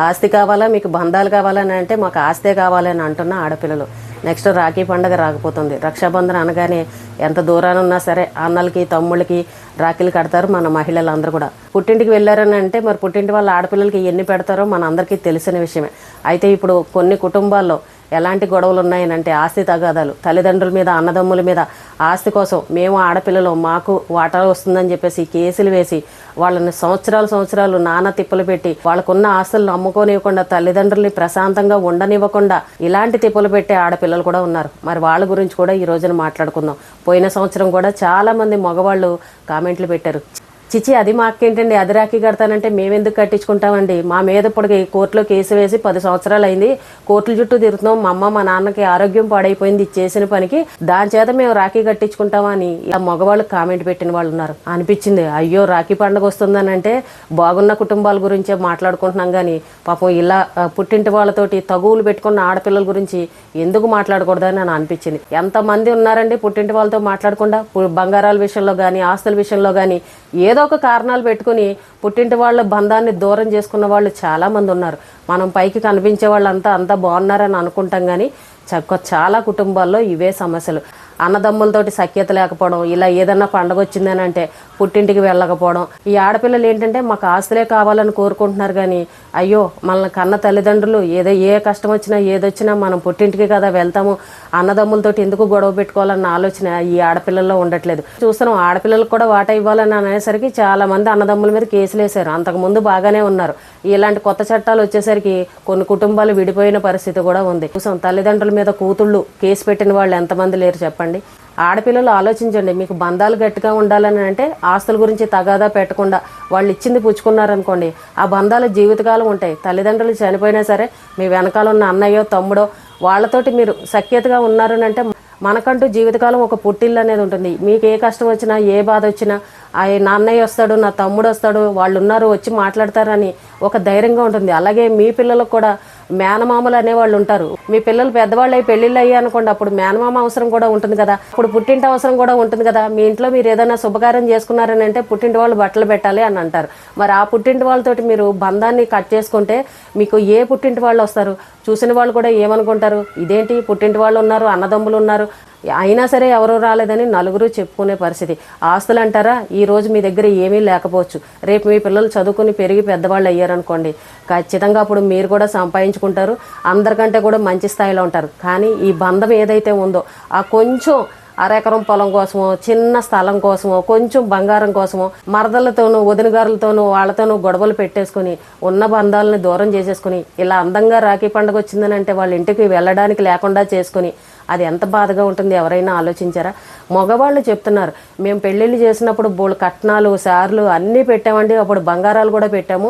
ఆస్తి కావాలా, మీకు బంధాలు కావాలని అంటే మాకు ఆస్తే కావాలని అంటున్న ఆడపిల్లలు. నెక్స్ట్ రాఖీ పండుగ రాకపోతుంది. రక్షాబంధన్ అనగానే ఎంత దూరాన ఉన్నా సరే అన్నలకి తమ్ముళ్ళకి రాఖీలు కడతారు మన మహిళలందరూ కూడా. పుట్టింటికి వెళ్ళారని అంటే మరి పుట్టింటి వాళ్ళ ఆడపిల్లలకి ఎన్ని పెడతారో మన అందరికీ తెలిసిన విషయమే. అయితే ఇప్పుడు కొన్ని కుటుంబాల్లో ఎలాంటి గొడవలు ఉన్నాయనంటే ఆస్తి తగాదాలు, తల్లిదండ్రుల మీద అన్నదమ్ముల మీద ఆస్తి కోసం మేము ఆడపిల్లలు మాకు వాటా వస్తుందని చెప్పేసి కేసులు వేసి వాళ్ళని సంవత్సరాలు నానా తిప్పలు పెట్టి వాళ్ళకున్న ఆస్తులను అమ్ముకోనివ్వకుండా తల్లిదండ్రుల్ని ప్రశాంతంగా ఉండనివ్వకుండా ఇలాంటి తిప్పలు పెట్టే ఆడపిల్లలు కూడా ఉన్నారు. మరి వాళ్ళ గురించి కూడా ఈ రోజున మాట్లాడుకుందాం. పోయిన సంవత్సరం కూడా చాలా మంది మగవాళ్ళు కామెంట్లు పెట్టారు, చిచి అది మాకేంటండి, అది రాఖీ కడతానంటే మేమెందుకు కట్టించుకుంటామండి, మా మీద ఇప్పటికి కోర్టులో కేసు వేసి 10 సంవత్సరాలు అయింది, కోర్టుల చుట్టూ తిరుగుతున్నాం, మా అమ్మ మా నాన్నకి ఆరోగ్యం పాడైపోయింది చేసిన పనికి, దాని చేత మేము రాఖీ కట్టించుకుంటామని ఆ మగవాళ్ళు కామెంట్ పెట్టిన వాళ్ళు ఉన్నారు. అనిపించింది అయ్యో రాఖీ పండుగ వస్తుందని అంటే బాగున్న కుటుంబాల గురించే మాట్లాడుకుంటున్నాం కానీ పాపం ఇలా పుట్టింటి వాళ్ళతోటి తగువులు పెట్టుకున్న ఆడపిల్లల గురించి ఎందుకు మాట్లాడకూడదని అని అనిపించింది. ఎంతమంది ఉన్నారండి పుట్టింటి వాళ్ళతో మాట్లాడకుండా, బంగారాల విషయంలో కానీ ఆస్తుల విషయంలో కానీ ఏదో ఒక కారణాలు పెట్టుకుని పుట్టింటి వాళ్ళ బంధాన్ని దూరం చేసుకున్న వాళ్ళు చాలా మంది ఉన్నారు. మనం పైకి కనిపించే వాళ్ళంతా అంతా బాగున్నారని అనుకుంటాం కానీ చాలా కుటుంబాల్లో ఇవే సమస్యలు. అన్నదమ్ములతోటి సఖ్యత లేకపోవడం, ఇలా ఏదన్నా పండగ వచ్చిందని అంటే పుట్టింటికి వెళ్ళకపోవడం. ఈ ఆడపిల్లలు ఏంటంటే మాకు ఆస్తులే కావాలని కోరుకుంటున్నారు కానీ అయ్యో మనల్ని కన్న తల్లిదండ్రులు ఏ కష్టం వచ్చినా ఏదొచ్చినా మనం పుట్టింటికి కదా వెళ్తాము, అన్నదమ్ములతోటి ఎందుకు గొడవ పెట్టుకోవాలన్న ఆలోచన ఈ ఆడపిల్లల్లో ఉండట్లేదు. చూస్తున్నాం ఆడపిల్లలకు కూడా వాటా ఇవ్వాలని అనేసరికి చాలా మంది అన్నదమ్ముల మీద కేసులు వేశారు. అంతకుముందు బాగానే ఉన్నారు. ఇలాంటి కొత్త చట్టాలు వచ్చేసరికి కొన్ని కుటుంబాలు విడిపోయిన పరిస్థితి కూడా ఉంది. చూసాం తల్లిదండ్రుల మీద కూతుళ్ళు కేసు పెట్టిన వాళ్ళు ఎంతమంది లేరు చెప్పండి. ఆడపిల్లలు ఆలోచించండి, మీకు బంధాలు గట్టిగా ఉండాలని అంటే ఆస్తుల గురించి తగాదా పెట్టకుండా వాళ్ళు ఇచ్చింది పుచ్చుకున్నారనుకోండి ఆ బంధాలు జీవితకాలం ఉంటాయి. తల్లిదండ్రులు చనిపోయినా సరే మీ వెనకాల ఉన్న అన్నయ్యో తమ్ముడో వాళ్ళతోటి మీరు సఖ్యతగా ఉన్నారని అంటే మనకంటూ జీవితకాలం ఒక పుట్టిల్లు అనేది ఉంటుంది. మీకు ఏ కష్టం వచ్చినా ఏ బాధ వచ్చినా నా అన్నయ్య వస్తాడు, నా తమ్ముడు వస్తాడు, వాళ్ళు ఉన్నారు వచ్చి మాట్లాడతారని ఒక ధైర్యంగా ఉంటుంది. అలాగే మీ పిల్లలకు కూడా మేనమామలు అనేవాళ్ళు ఉంటారు. మీ పిల్లలు పెద్దవాళ్ళు అయ్యి పెళ్ళిళ్ళు అయ్యి అనుకోండి, అప్పుడు మేనమామ అవసరం కూడా ఉంటుంది కదా, అప్పుడు పుట్టింటి అవసరం కూడా ఉంటుంది కదా. మీ ఇంట్లో మీరు ఏదైనా శుభకార్యం చేసుకున్నారని అంటే పుట్టింటి వాళ్ళు బట్టలు పెట్టాలి అని అంటారు. మరి ఆ పుట్టింటి వాళ్ళతోటి మీరు బంధాన్ని కట్ చేసుకుంటే మీకు ఏ పుట్టింటి వాళ్ళు వస్తారు? చూసిన వాళ్ళు కూడా ఏమనుకుంటారు, ఇదేంటి పుట్టింటి వాళ్ళు ఉన్నారు, అన్నదమ్ములు ఉన్నారు, అయినా సరే ఎవరు రాలేదని నలుగురు చెప్పుకునే పరిస్థితి. ఆస్తులు అంటారా, ఈ రోజు మీ దగ్గర ఏమీ లేకపోవచ్చు, రేపు మీ పిల్లలు చదువుకుని పెరిగి పెద్దవాళ్ళు అయ్యారనుకోండి ఖచ్చితంగా అప్పుడు మీరు కూడా సంపాదించుకుంటారు, అందరికంటే కూడా మంచి స్థాయిలో ఉంటారు. కానీ ఈ బంధం ఏదైతే ఉందో ఆ కొంచెం అరెకరం పొలం కోసమో చిన్న స్థలం కోసమో కొంచెం బంగారం కోసమో మరదలతోనూ వదినగారులతోనూ వాళ్ళతోనూ గొడవలు పెట్టేసుకుని ఉన్న బంధాలను దూరం చేసేసుకుని ఇలా అందంగా రాఖీ పండుగ వచ్చిందని అంటే వాళ్ళ ఇంటికి వెళ్ళడానికి లేకుండా చేసుకుని అది ఎంత బాధగా ఉంటుంది ఎవరైనా ఆలోచించారా? మగవాళ్ళు చెప్తున్నారు మేము పెళ్ళిళ్ళు చేసినప్పుడు బోళ్ళు కట్నాలు సార్లు అన్నీ పెట్టామండి, అప్పుడు బంగారాలు కూడా పెట్టాము.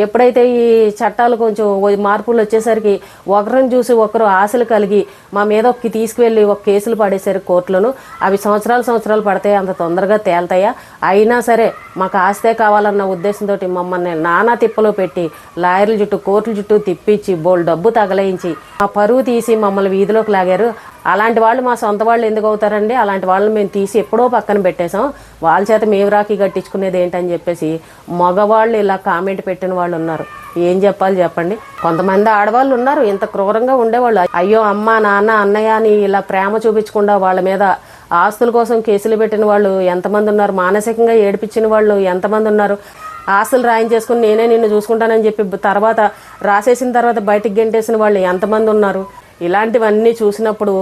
ఎప్పుడైతే ఈ చట్టాలు కొంచెం మార్పులు వచ్చేసరికి ఒకరిని చూసి ఒకరు ఆశలు కలిగి మా మీద తీసుకువెళ్ళి ఒక కేసులు పడేశారు కోర్టులను. అవి సంవత్సరాలు పడతాయి, అంత తొందరగా తేల్తాయా? అయినా సరే మాకు ఆస్తే కావాలన్న ఉద్దేశంతో మమ్మల్ని నానా తిప్పలో పెట్టి లాయర్ల చుట్టూ కోర్టుల చుట్టూ తిప్పించి బోల్ డబ్బు తగలయించి మా పరువు తీసి మమ్మల్ని వీధిలోకి లాగారు. అలాంటి వాళ్ళు మా సొంత వాళ్ళు ఎందుకు అవుతారండి? అలాంటి వాళ్ళని మేము తీసి ఎప్పుడో పక్కన పెట్టేశాం, వాళ్ళ చేత మేము రాఖీ కట్టించుకునేది ఏంటని చెప్పేసి మగవాళ్ళు ఇలా కామెంట్ పెట్టిన వాళ్ళు ఉన్నారు. ఏం చెప్పాలి చెప్పండి? కొంతమంది ఆడవాళ్ళు ఉన్నారు ఇంత క్రూరంగా ఉండేవాళ్ళు. అయ్యో అమ్మ నాన్న అన్నయ్య అని ఇలా ప్రేమ చూపించకుండా వాళ్ళ మీద ఆస్తుల కోసం కేసులు పెట్టిన వాళ్ళు ఎంతమంది ఉన్నారు, మానసికంగా ఏడిపించిన వాళ్ళు ఎంతమంది ఉన్నారు, ఆస్తులు రాయించేసుకుని నేనే నిన్ను చూసుకుంటానని చెప్పి తర్వాత రాసేసిన తర్వాత బయటికి గెంటేసిన వాళ్ళు ఎంతమంది ఉన్నారు. ఇలాంటివన్నీ చూసినప్పుడు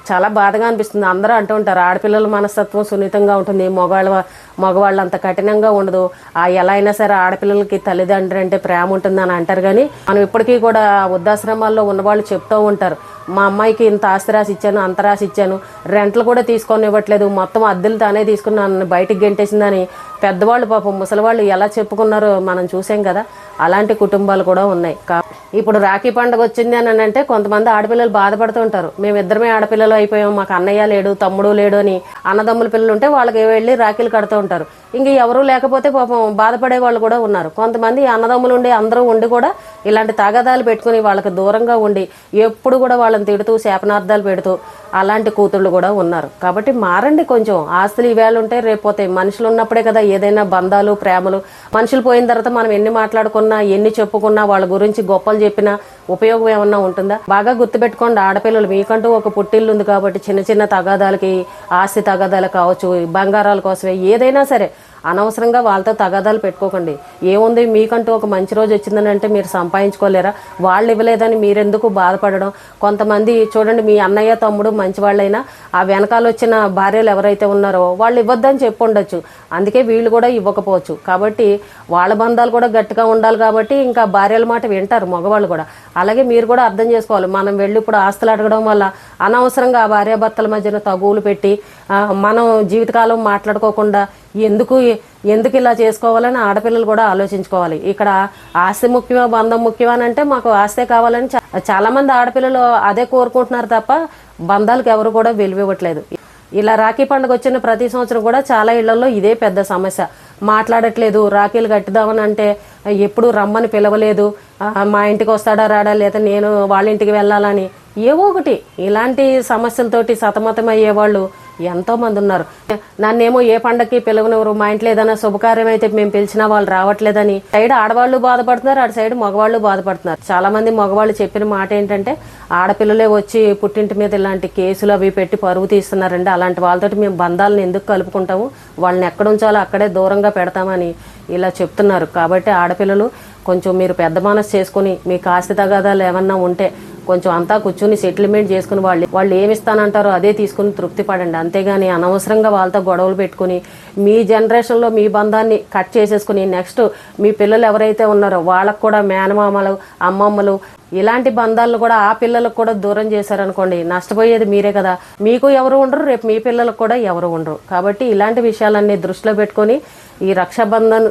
చాలా బాధగా అనిపిస్తుంది. అందరూ అంటూ ఉంటారు ఆడపిల్లల మనస్తత్వం సున్నితంగా ఉంటుంది, మగవాళ్ళు అంత కఠినంగా ఉండదు, ఎలా అయినా సరే ఆడపిల్లలకి తల్లిదండ్రులు అంటే ప్రేమ ఉంటుందని అంటారు. కానీ మనం ఇప్పటికీ కూడా వృద్ధాశ్రమాల్లో ఉన్నవాళ్ళు చెప్తూ ఉంటారు మా అమ్మాయికి ఇంత ఆస్తి రాసి ఇచ్చాను అంత రాసి ఇచ్చాను, రెంట్లు కూడా తీసుకొని ఇవ్వట్లేదు, మొత్తం అద్దెలు తానే తీసుకుని నన్ను బయటికి గెంటేసిందని పెద్దవాళ్ళు పాపం ముసలివాళ్ళు ఎలా చెప్పుకున్నారో మనం చూసాం కదా. అలాంటి కుటుంబాలు కూడా ఉన్నాయి. ఇప్పుడు రాఖీ పండుగ వచ్చింది అని అంటే కొంతమంది ఆడపిల్లలు బాధపడుతూ ఉంటారు, మేమిద్దరమే ఆడపిల్లలు అయిపోయాం, మాకు అన్నయ్య లేడు తమ్ముడు లేడు అని. అన్నదమ్ముల పిల్లలు ఉంటే వాళ్ళకి వెళ్ళి రాఖీలు కడుతూ ఉంటారు. ఇంక ఎవరూ లేకపోతే పాపం బాధపడే వాళ్ళు కూడా ఉన్నారు. కొంతమంది అన్నదమ్ములు ఉండి అందరూ ఉండి కూడా ఇలాంటి తగాదాలు పెట్టుకుని వాళ్ళకి దూరంగా ఉండి ఎప్పుడు కూడా వాళ్ళని తిడుతూ శాపనార్థాలు పెడుతూ అలాంటి కూతుళ్ళు కూడా ఉన్నారు. కాబట్టి మారండి కొంచెం. ఆస్తులు ఈవేళ ఉంటే రేపు పోతాయి. మనుషులు ఉన్నప్పుడే కదా ఏదైనా బంధాలు ప్రేమలు. మనుషులు పోయిన తర్వాత మనం ఎన్ని మాట్లాడుకున్నా ఎన్ని చెప్పుకున్నా వాళ్ళ గురించి గొప్పలు చెప్పినా ఉపయోగం ఏమన్నా ఉంటుందా? బాగా గుర్తుపెట్టుకోండి, ఆడపిల్లలు మీకంటూ ఒక పుట్టిల్లు ఉంది కాబట్టి చిన్న చిన్న తగాదాలకి, ఆస్తి తగాదాలు కావచ్చు, బంగారాల కోసమే ఏదైనా సరే అనవసరంగా వాళ్ళతో తగాదాలు పెట్టుకోకండి. ఏముంది, మీకంటూ ఒక మంచి రోజు వచ్చిందని అంటే మీరు సంపాదించుకోలేరా? వాళ్ళు ఇవ్వలేదని మీరెందుకు బాధపడడం? కొంతమంది చూడండి, మీ అన్నయ్య తమ్ముడు మంచి వాళ్ళైనా ఆ వెనకాల వచ్చిన భార్యలు ఎవరైతే ఉన్నారో వాళ్ళు ఇవ్వద్దని చెప్పి ఉండొచ్చు, అందుకే వీళ్ళు కూడా ఇవ్వకపోవచ్చు. కాబట్టి వాళ్ళ బంధాలు కూడా గట్టిగా ఉండాలి కాబట్టి ఇంకా భార్యల మాట వింటారు మగవాళ్ళు కూడా. అలాగే మీరు కూడా అర్థం చేసుకోవాలి, మనం వెళ్ళి ఇప్పుడు ఆస్తులు అడగడం వల్ల అనవసరంగా ఆ భార్యాభర్తల మధ్యన తగువులు పెట్టి మనం జీవితకాలం మాట్లాడుకోకుండా ఎందుకు ఇలా చేసుకోవాలని ఆడపిల్లలు కూడా ఆలోచించుకోవాలి. ఇక్కడ ఆస్తి ముఖ్యమా బంధం ముఖ్యమా అని అంటే మాకు ఆస్తే కావాలని చాలా మంది ఆడపిల్లలు అదే కోరుకుంటున్నారు తప్ప బంధాలకు ఎవరు కూడా విలువివ్వట్లేదు. ఇలా రాఖీ పండుగ వచ్చిన ప్రతి సంవత్సరం కూడా చాలా ఇళ్లలో ఇదే పెద్ద సమస్య. మాట్లాడట్లేదు, రాఖీలు కట్టుదామని అంటే ఎప్పుడు రమ్మని పిలవలేదు, మా ఇంటికి వస్తాడా రాడా, లేదా నేను వాళ్ళ ఇంటికి వెళ్ళాలని ఏవో ఒకటి ఇలాంటి సమస్యలతోటి సతమతమయ్యే వాళ్ళు ఎంతో మంది ఉన్నారు. నన్నేమో ఏ పండగకి పిలవనివ్వరు, మా ఇంట్లో ఏదైనా శుభకార్యం అయితే మేము పిలిచినా వాళ్ళు రావట్లేదని సైడ్ ఆడవాళ్ళు బాధపడుతున్నారు, అటు సైడ్ మగవాళ్ళు బాధపడుతున్నారు. చాలా మంది మగవాళ్ళు చెప్పిన మాట ఏంటంటే ఆడపిల్లలే వచ్చి పుట్టింటి మీద ఇలాంటి కేసులు అవి పెట్టి పరువు తీస్తున్నారండి, అలాంటి వాళ్ళతోటి మేము బంధాలను ఎందుకు కలుపుకుంటాము, వాళ్ళని ఎక్కడ ఉంచాలో అక్కడే దూరంగా పెడతామని ఇలా చెప్తున్నారు. కాబట్టి ఆడపిల్లలు కొంచెం మీరు పెద్ద మనసు చేసుకుని మీకు ఆస్తి తగాదాలు ఏమన్నా ఉంటే కొంచెం అంతా కూర్చుని సెటిల్మెంట్ చేసుకుని వాళ్ళు ఏమి ఇస్తానంటారో అదే తీసుకుని తృప్తి పడండి. అంతేగాని అనవసరంగా వాళ్ళతో గొడవలు పెట్టుకుని మీ జనరేషన్లో మీ బంధాన్ని కట్ చేసేసుకుని నెక్స్ట్ మీ పిల్లలు ఎవరైతే ఉన్నారో వాళ్ళకు కూడా మేనమామలు అమ్మమ్మలు ఇలాంటి బంధాలను కూడా ఆ పిల్లలకు కూడా దూరం చేశారనుకోండి, నష్టపోయేది మీరే కదా. మీకు ఎవరు ఉండరు, రేపు మీ పిల్లలకు కూడా ఎవరు ఉండరు. కాబట్టి ఇలాంటి విషయాలన్నీ దృష్టిలో పెట్టుకొని ఈ రక్షాబంధన్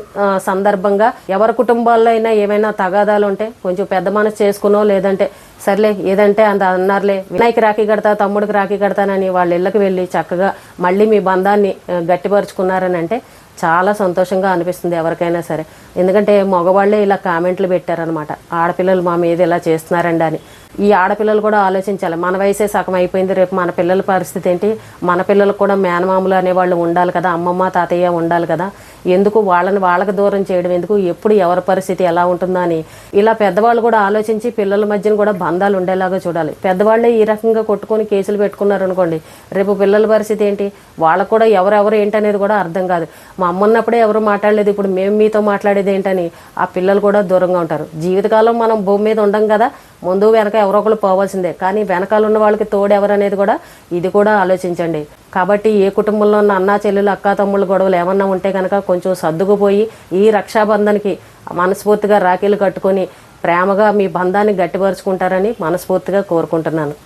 సందర్భంగా ఎవరి కుటుంబాల్లో అయినా ఏమైనా తగాదాలు ఉంటే కొంచెం పెద్ద మనసు చేసుకునో, లేదంటే సర్లే ఏదంటే అంత అన్నారులే వినాయకి రాఖీ కడతా తమ్ముడికి రాఖీ కడతానని వాళ్ళ ఇళ్ళకి వెళ్ళి చక్కగా మళ్ళీ మీ బంధాన్ని గట్టిపరుచుకున్నారని అంటే చాలా సంతోషంగా అనిపిస్తుంది ఎవరికైనా సరే. ఎందుకంటే మగవాళ్ళే ఇలా కామెంట్లు పెట్టారనమాట, ఆడపిల్లలు మా మీద ఇలా చేస్తున్నారండి అని. ఈ ఆడపిల్లలు కూడా ఆలోచించాలి, మన వయసే సగం అయిపోయింది, రేపు మన పిల్లల పరిస్థితి ఏంటి, మన పిల్లలకు కూడా మేనమామలు అనేవాళ్ళు ఉండాలి కదా, అమ్మమ్మ తాతయ్య ఉండాలి కదా, ఎందుకు వాళ్ళకి దూరం చేయడం ఎందుకు, ఎప్పుడు ఎవరి పరిస్థితి ఎలా ఉంటుందో అని ఇలా పెద్దవాళ్ళు కూడా ఆలోచించి పిల్లల మధ్యన కూడా బంధాలు ఉండేలాగా చూడాలి. పెద్దవాళ్ళే ఈ రకంగా కొట్టుకొని కేసులు పెట్టుకున్నారు అనుకోండి, రేపు పిల్లల పరిస్థితి ఏంటి, వాళ్ళకు కూడా ఎవరెవరు ఏంటనేది కూడా అర్థం కాదు. మా అమ్మ ఉన్నప్పుడే ఎవరు మాట్లాడలేదు, ఇప్పుడు మేము మీతో మాట్లాడేది ఏంటని ఆ పిల్లలు కూడా దూరంగా ఉంటారు. జీవితకాలం మనం భూమి మీద ఉండం కదా, ముందు వెనక ఎవరో ఒకరు పోవాల్సిందే, కానీ వెనకాల ఉన్న వాళ్ళకి తోడు ఎవరనేది కూడా ఇది కూడా ఆలోచించండి. కాబట్టి ఏ కుటుంబంలో ఉన్న అన్నా చెల్లెలు అక్కా తమ్ముళ్ళు గొడవలు ఏమన్నా ఉంటే కనుక కొంచెం సర్దుకుపోయి ఈ రక్షాబంధన్కి మనస్ఫూర్తిగా రాఖీలు కట్టుకొని ప్రేమగా మీ బంధాన్ని గట్టిపరుచుకుంటారని మనస్ఫూర్తిగా కోరుకుంటున్నాను.